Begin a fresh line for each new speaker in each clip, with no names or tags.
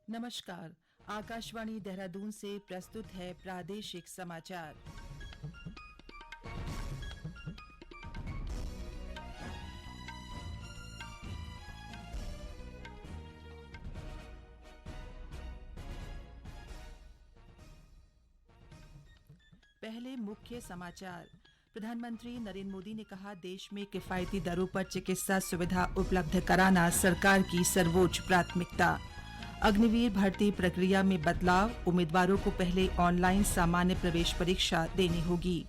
नमस्कार। आकाशवाणी देहरादून से प्रस्तुत है प्रादेशिक समाचार। पहले मुख्य समाचार। प्रधानमंत्री नरेंद्र मोदी ने कहा, देश में किफायती दरों पर चिकित्सा सुविधा उपलब्ध कराना सरकार की सर्वोच्च प्राथमिकता। अग्निवीर भर्ती प्रक्रिया में बदलाव, उम्मीदवारों को पहले ऑनलाइन सामान्य प्रवेश परीक्षा देनी होगी।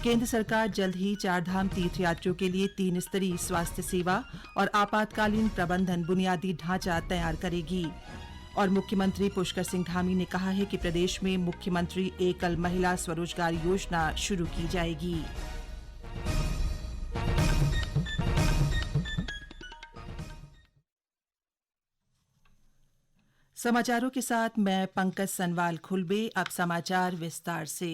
केंद्र सरकार जल्द ही चारधाम तीर्थयात्रियों के लिए 3 स्तरीय स्वास्थ्य सेवा और आपातकालीन प्रबंधन बुनियादी ढांचा तैयार करेगी। और मुख्यमंत्री पुष्कर सिंह धामी ने कहा है कि प्रदेश में मुख्यमंत्री एकल महिला स्वरोजगार योजना शुरू की जाएगी। समाचारों के साथ मैं पंकज सनवाल खुलबे। अब समाचार विस्तार से।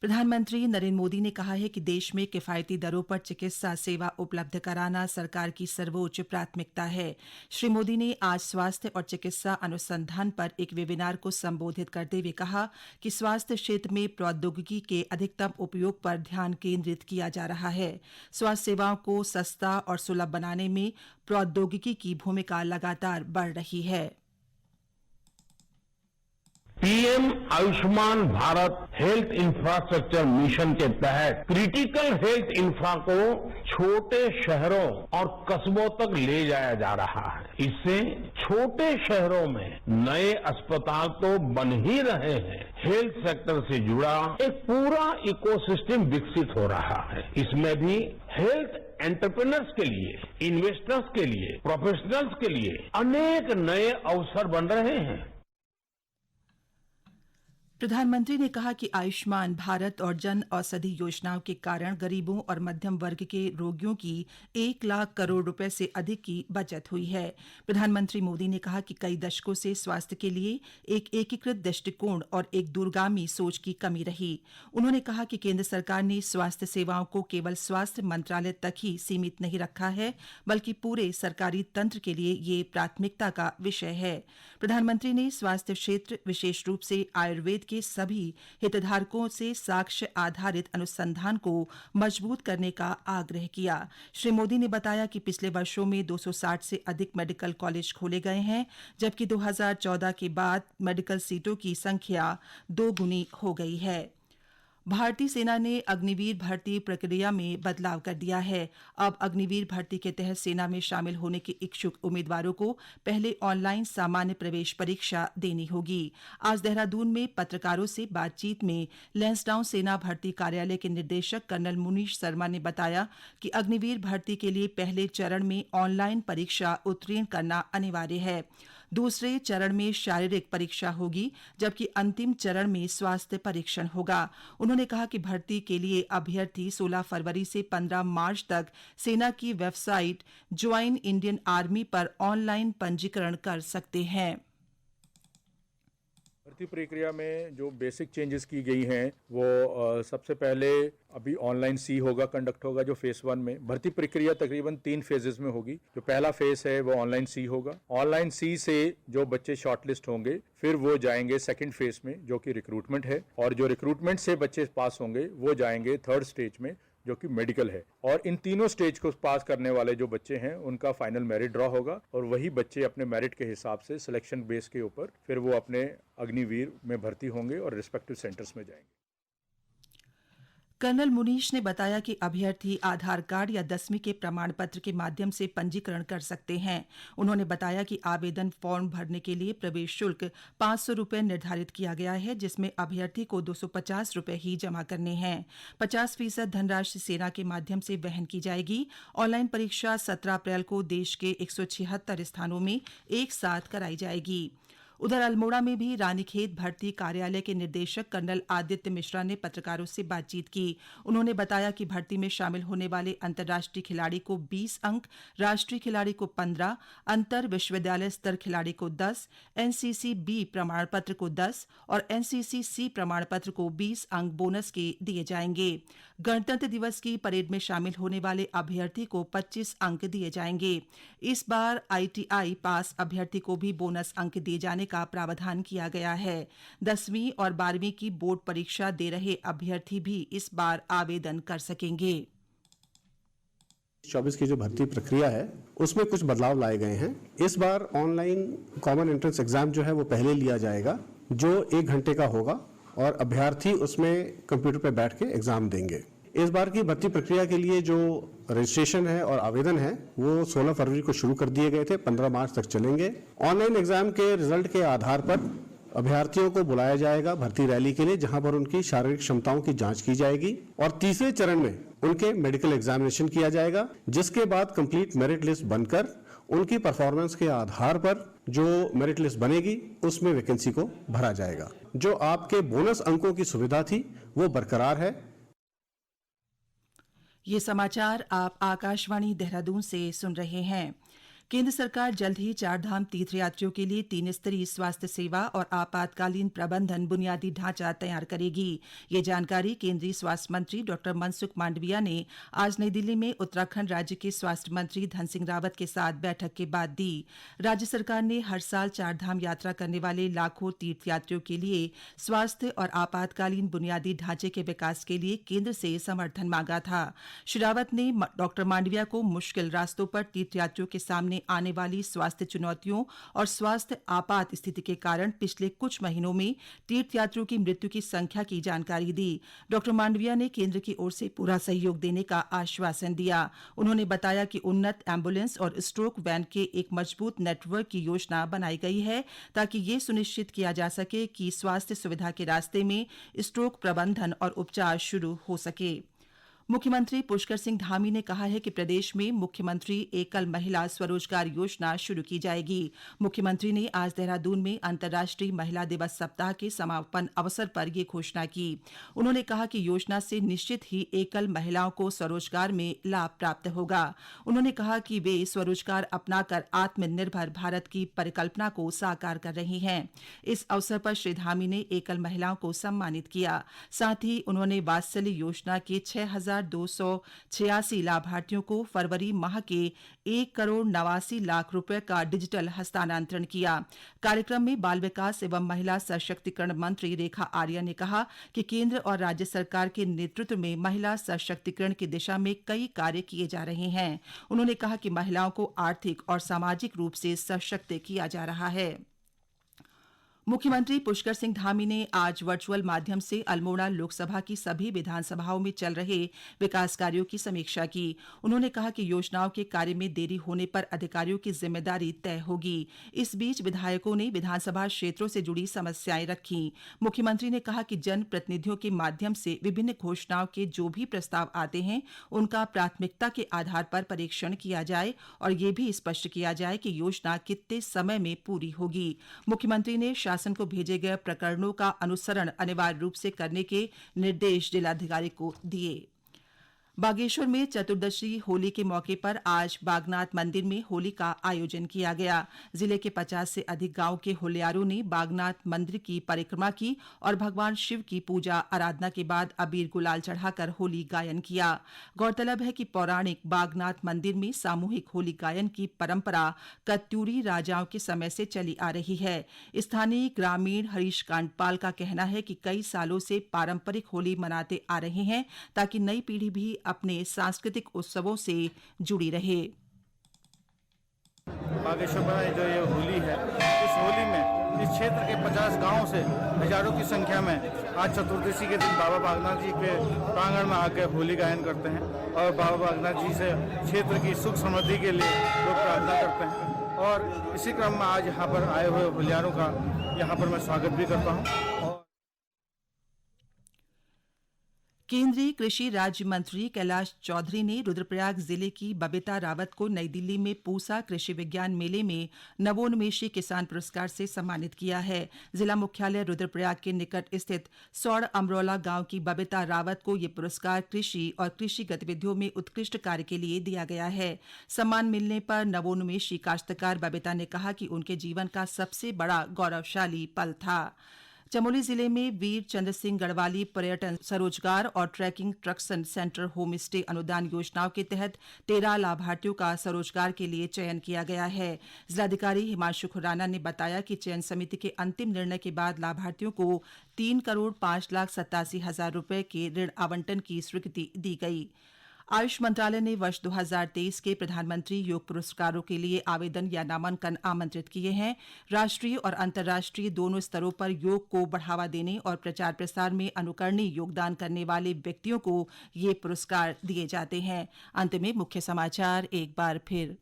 प्रधानमंत्री नरेंद्र मोदी ने कहा है कि देश में किफायती दरों पर चिकित्सा सेवा उपलब्ध कराना सरकार की सर्वोच्च प्राथमिकता है। श्री मोदी ने आज स्वास्थ्य और चिकित्सा अनुसंधान पर एक वेबिनार को संबोधित करते हुए कहा कि स्वास्थ्य क्षेत्र में प्रौद्योगिकी के अधिकतम उपयोग पर ध्यान केंद्रित किया जा रहा है। स्वास्थ्य सेवाओं को सस्ता और सुलभ बनाने में प्रौद्योगिकी की भूमिका लगातार बढ़ रही है।
PM Ayushman Bharat health infrastructure mission के तहत क्रिटिकल हेल्थ इंफ्रा को छोटे शहरों और कस्बों तक ले जाया जा रहा है। इससे छोटे शहरों में नए अस्पताल तो बन ही रहे हैं, हेल्थ सेक्टर से जुड़ा एक पूरा इकोसिस्टम विकसित हो रहा है। इसमें भी हेल्थ एंटरप्रेन्योर्स के लिए, इन्वेस्टर्स के लिए, प्रोफेशनल्स के लिए अनेक नए अवसर बन रहे हैं।
प्रधानमंत्री ने कहा कि आयुष्मान भारत और जन औषधि योजनाओं के कारण गरीबों और मध्यम वर्ग के रोगियों की 1 लाख करोड़ रुपए से अधिक की बचत हुई है। प्रधानमंत्री मोदी ने कहा कि कई दशकों से स्वास्थ्य के लिए एक एकीकृत दृष्टिकोण और एक दूरगामी सोच की कमी रही। उन्होंने कहा कि केंद्र सरकार ने स्वास्थ्य सेवाओं को केवल स्वास्थ्य मंत्रालय तक ही सीमित नहीं रखा है, बल्कि पूरे सरकारी तंत्र के लिए ये प्राथमिकता का विषय है। प्रधानमंत्री ने स्वास्थ्य क्षेत्र, विशेष रूप से आयुर्वेद के सभी हितधारकों से साक्ष्य आधारित अनुसंधान को मजबूत करने का आग्रह किया। श्री मोदी ने बताया कि पिछले वर्षों में 260 से अधिक मेडिकल कॉलेज खोले गए हैं, जबकि 2014 के बाद मेडिकल सीटों की संख्या 2 गुनी हो गई है। भारतीय सेना ने अग्निवीर भर्ती प्रक्रिया में बदलाव कर दिया है। अब अग्निवीर भर्ती के तहत सेना में शामिल होने के इच्छुक उम्मीदवारों को पहले ऑनलाइन सामान्य प्रवेश परीक्षा देनी होगी। आज देहरादून में पत्रकारों से बातचीत में लैंसडाउन सेना भर्ती कार्यालय के निदेशक कर्नल मुनीश शर्मा ने बताया कि अग्निवीर भर्ती के लिए पहले चरण में ऑनलाइन परीक्षा उत्तीर्ण करना अनिवार्य है। दूसरे चरण में शारीरिक परीक्षा होगी, जबकि अंतिम चरण में स्वास्थ्य परीक्षण होगा। उन्होंने कहा कि भर्ती के लिए अभ्यर्थी 16 फरवरी से 15 मार्च तक सेना की वेबसाइट ज्वाइन इंडियन आर्मी पर ऑनलाइन पंजीकरण कर सकते हैं।
भर्ती प्रक्रिया में जो बेसिक चेंजेस की गई हैं वो सबसे पहले अभी ऑनलाइन सी होगा, कंडक्ट होगा जो फेज 1 में। भर्ती प्रक्रिया तकरीबन 3 फेजेस में होगी। जो पहला फेज है वो ऑनलाइन सी होगा। ऑनलाइन सी से जो बच्चे शॉर्टलिस्ट होंगे फिर वो जाएंगे सेकंड फेज में जो कि रिक्रूटमेंट है, और जो रिक्रूटमेंट से बच्चे पास होंगे वो जाएंगे थर्ड स्टेज में जो कि मेडिकल है। और इन तीनों स्टेज को पास करने वाले जो बच्चे हैं उनका फाइनल मेरिट ड्रॉ होगा, और वही बच्चे अपने मेरिट के हिसाब से सिलेक्शन बेस के ऊपर फिर वो अपने अग्निवीर में भर्ती होंगे और रिस्पेक्टिव सेंटर्स में जाएंगे।
कर्नल मुनीश ने बताया कि अभ्यर्थी आधार कार्ड या 10वीं के प्रमाण पत्र के माध्यम से पंजीकरण कर सकते हैं। उन्होंने बताया कि आवेदन फॉर्म भरने के लिए प्रवेश शुल्क 500 रुपये निर्धारित किया गया है, जिसमें अभ्यर्थी को 250 रुपये ही जमा करने हैं। 50% धनराशि सेना के माध्यम से वहन की जाएगी। ऑनलाइन परीक्षा 17 अप्रैल को देश के 176 स्थानों में एक साथ कराई जाएगी। उधर अल्मोड़ा में भी रानीखेत भर्ती कार्यालय के निदेशक कर्नल आदित्य मिश्रा ने पत्रकारों से बातचीत की। उन्होंने बताया कि भर्ती में शामिल होने वाले अंतर्राष्ट्रीय खिलाड़ी को 20 अंक, राष्ट्रीय खिलाड़ी को 15, अंतर विश्वविद्यालय स्तर खिलाड़ी को 10, एनसीसी बी प्रमाण पत्र को 10 और एनसीसी सी प्रमाण पत्र को 20 अंक बोनस के दिए जाएंगे। गणतंत्र दिवस की परेड में शामिल होने वाले अभ्यर्थी को 25 अंक दिए जाएंगे। इस बार आईटीआई पास अभ्यर्थी को भी बोनस अंक दिए जाने का प्रावधान किया गया है। 10वीं और 12वीं की बोर्ड परीक्षा दे रहे अभ्यर्थी भी इस बार आवेदन कर सकेंगे।
24 की जो भर्ती प्रक्रिया है उसमें कुछ बदलाव लाए गए हैं। इस बार ऑनलाइन कॉमन एंट्रेंस एग्जाम जो है वो पहले लिया जाएगा, जो 1 घंटे का होगा और अभ्यर्थी उसमें कंप्यूटर पर बैठ के एग्जाम देंगे। इस बार की भर्ती प्रक्रिया के लिए जो रजिस्ट्रेशन है और आवेदन है वो 16 फरवरी को शुरू कर दिए गए थे, 15 मार्च तक चलेंगे। ऑनलाइन एग्जाम के रिजल्ट के आधार पर अभ्यर्थियों को बुलाया जाएगा भर्ती रैली के लिए, जहां पर उनकी शारीरिक क्षमताओं की जांच की जाएगी और तीसरे चरण में उनके मेडिकल एग्जामिनेशन किया जाएगा, जिसके बाद कंप्लीट मेरिट लिस्ट बनकर उनकी परफॉर्मेंस के आधार पर जो मेरिट लिस्ट बनेगी उसमें वैकेंसी को भरा जाएगा। जो आपके बोनस अंकों की सुविधा थी वो बरकरार है।
ये समाचार आप आकाशवाणी देहरादून से सुन रहे हैं। केंद्र सरकार जल्द ही चारधाम तीर्थयात्रियों के लिए 3 स्तरीय स्वास्थ्य सेवा और आपातकालीन प्रबंधन बुनियादी ढांचा तैयार करेगी। ये जानकारी केंद्रीय स्वास्थ्य मंत्री डॉ मनसुख मांडविया ने आज नई दिल्ली में उत्तराखंड राज्य के स्वास्थ्य मंत्री धन सिंह रावत के साथ बैठक के बाद दी। राज्य सरकार ने हर साल चारधाम यात्रा करने वाले लाखों तीर्थयात्रियों के लिए स्वास्थ्य और आपातकालीन बुनियादी ढांचे के विकास के लिए केंद्र से समर्थन मांगा था। श्री रावत ने डॉ मांडविया को मुश्किल रास्तों पर तीर्थयात्रियों के सामने आने वाली स्वास्थ्य चुनौतियों और स्वास्थ्य आपात स्थिति के कारण पिछले कुछ महीनों में तीर्थयात्रियों की मृत्यु की संख्या की जानकारी दी। डॉ मांडविया ने केंद्र की ओर से पूरा सहयोग देने का आश्वासन दिया। उन्होंने बताया कि उन्नत एम्बुलेंस और स्ट्रोक वैन के एक मजबूत नेटवर्क की योजना बनाई गई है, ताकि ये सुनिश्चित किया जा सके कि स्वास्थ्य सुविधा के रास्ते में स्ट्रोक प्रबंधन और उपचार शुरू हो सके। मुख्यमंत्री पुष्कर सिंह धामी ने कहा है कि प्रदेश में मुख्यमंत्री एकल महिला स्वरोजगार योजना शुरू की जाएगी। मुख्यमंत्री ने आज देहरादून में अंतर्राष्ट्रीय महिला दिवस सप्ताह के समापन अवसर पर यह घोषणा की। उन्होंने कहा कि योजना से निश्चित ही एकल महिलाओं को स्वरोजगार में लाभ प्राप्त होगा। उन्होंने कहा कि वे स्वरोजगार अपनाकर आत्मनिर्भर भारत की परिकल्पना को साकार कर रही हैं। इस अवसर पर श्री धामी ने एकल महिलाओं को सम्मानित किया। साथ ही उन्होंने वात्सल्य योजना के 6,286 लाभार्थियों को फरवरी माह के 1,89,00,000 रुपए का डिजिटल हस्तांतरण किया। कार्यक्रम में बाल विकास एवं महिला सशक्तिकरण मंत्री रेखा आर्या ने कहा कि केंद्र और राज्य सरकार के नेतृत्व में महिला सशक्तिकरण की दिशा में कई कार्य किए जा रहे हैं। उन्होंने कहा कि महिलाओं को आर्थिक और सामाजिक रूप से सशक्त किया जा रहा है। मुख्यमंत्री पुष्कर सिंह धामी ने आज वर्चुअल माध्यम से अल्मोड़ा लोकसभा की सभी विधानसभाओं में चल रहे विकास कार्यों की समीक्षा की। उन्होंने कहा कि योजनाओं के कार्य में देरी होने पर अधिकारियों की जिम्मेदारी तय होगी। इस बीच विधायकों ने विधानसभा क्षेत्रों से जुड़ी समस्याएं रखीं। मुख्यमंत्री ने कहा कि जनप्रतिनिधियों के माध्यम से विभिन्न घोषणाओं के जो भी प्रस्ताव आते हैं उनका प्राथमिकता के आधार पर परीक्षण किया जाए और ये भी स्पष्ट किया जाए कि योजना कितने समय में पूरी होगी। मुख्यमंत्री ने शासन को भेजे गए प्रकरणों का अनुसरण अनिवार्य रूप से करने के निर्देश जिलाधिकारी को दिए। बागेश्वर में चतुर्दशी होली के मौके पर आज बागनाथ मंदिर में होली का आयोजन किया गया। जिले के 50 से अधिक गांव के होल्यारों ने बागनाथ मंदिर की परिक्रमा की और भगवान शिव की पूजा आराधना के बाद अबीर गुलाल चढ़ाकर होली गायन किया। गौरतलब है कि पौराणिक बागनाथ मंदिर में सामूहिक होली गायन की परंपरा कत्यूरी राजाओं के समय से चली आ रही है। स्थानीय ग्रामीण हरीश कांडपाल का कहना है कि कई सालों से पारंपरिक होली मनाते आ रहे हैं, ताकि नई पीढ़ी भी अपने सांस्कृतिक उत्सवों से जुड़ी रहे।
बागेश्वर में जो ये होली है, इस होली में इस क्षेत्र के 50 गांवों से हजारों की संख्या में आज चतुर्दशी के दिन बाबा बागनाथ जी के प्रांगण में आकर होली गायन करते हैं और बाबा बागनाथ जी से क्षेत्र की सुख समृद्धि के लिए लोग प्रार्थना करते हैं। और इसी क्रम में आज यहाँ पर आए हुए होलियारों का यहाँ पर मैं स्वागत भी करता हूँ।
केंद्रीय कृषि राज्य मंत्री कैलाश चौधरी ने रुद्रप्रयाग जिले की बबीता रावत को नई दिल्ली में पूसा कृषि विज्ञान मेले में नवोन्मेषी किसान पुरस्कार से सम्मानित किया है। जिला मुख्यालय रुद्रप्रयाग के निकट स्थित सौड़ अमरोला गांव की बबीता रावत को ये पुरस्कार कृषि और कृषि गतिविधियों में उत्कृष्ट कार्य के लिए दिया गया है। सम्मान मिलने पर नवोन्मेषी काश्तकार बबीता ने कहा कि उनके जीवन का सबसे बड़ा गौरवशाली पल था। चमोली जिले में वीर चंद्र सिंह गढ़वाली पर्यटन स्वरोजगार और ट्रैकिंग ट्रक्सन सेंटर होम स्टे अनुदान योजनाओं के तहत 13 लाभार्थियों का स्वरोजगार के लिए चयन किया गया है। जिलाधिकारी हिमांशु खुराना ने बताया कि चयन समिति के अंतिम निर्णय के बाद लाभार्थियों को 3,05,87,000 रुपये के ऋण आवंटन की स्वीकृति दी गई। आयुष मंत्रालय ने वर्ष 2023 के प्रधानमंत्री योग पुरस्कारों के लिए आवेदन या नामांकन आमंत्रित किए हैं। राष्ट्रीय और अंतर्राष्ट्रीय दोनों स्तरों पर योग को बढ़ावा देने और प्रचार प्रसार में अनुकरणीय योगदान करने वाले व्यक्तियों को ये पुरस्कार दिए जाते हैं। अंत में मुख्य समाचार एक बार फिर।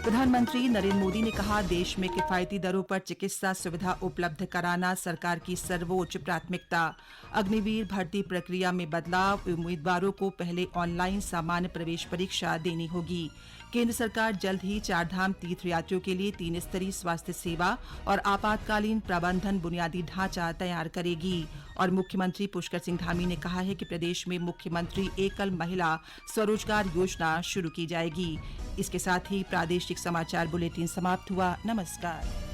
प्रधानमंत्री नरेंद्र मोदी ने कहा, देश में किफायती दरों पर चिकित्सा सुविधा उपलब्ध कराना सरकार की सर्वोच्च प्राथमिकता। अग्निवीर भर्ती प्रक्रिया में बदलाव, उम्मीदवारों को पहले ऑनलाइन सामान्य प्रवेश परीक्षा देनी होगी। केंद्र सरकार जल्द ही चारधाम तीर्थयात्रियों के लिए 3 स्तरीय स्वास्थ्य सेवा और आपातकालीन प्रबंधन बुनियादी ढांचा तैयार करेगी। और मुख्यमंत्री पुष्कर सिंह धामी ने कहा है कि प्रदेश में मुख्यमंत्री एकल महिला स्वरोजगार योजना शुरू की जाएगी। इसके साथ ही प्रादेशिक समाचार बुलेटिन समाप्त हुआ। नमस्कार।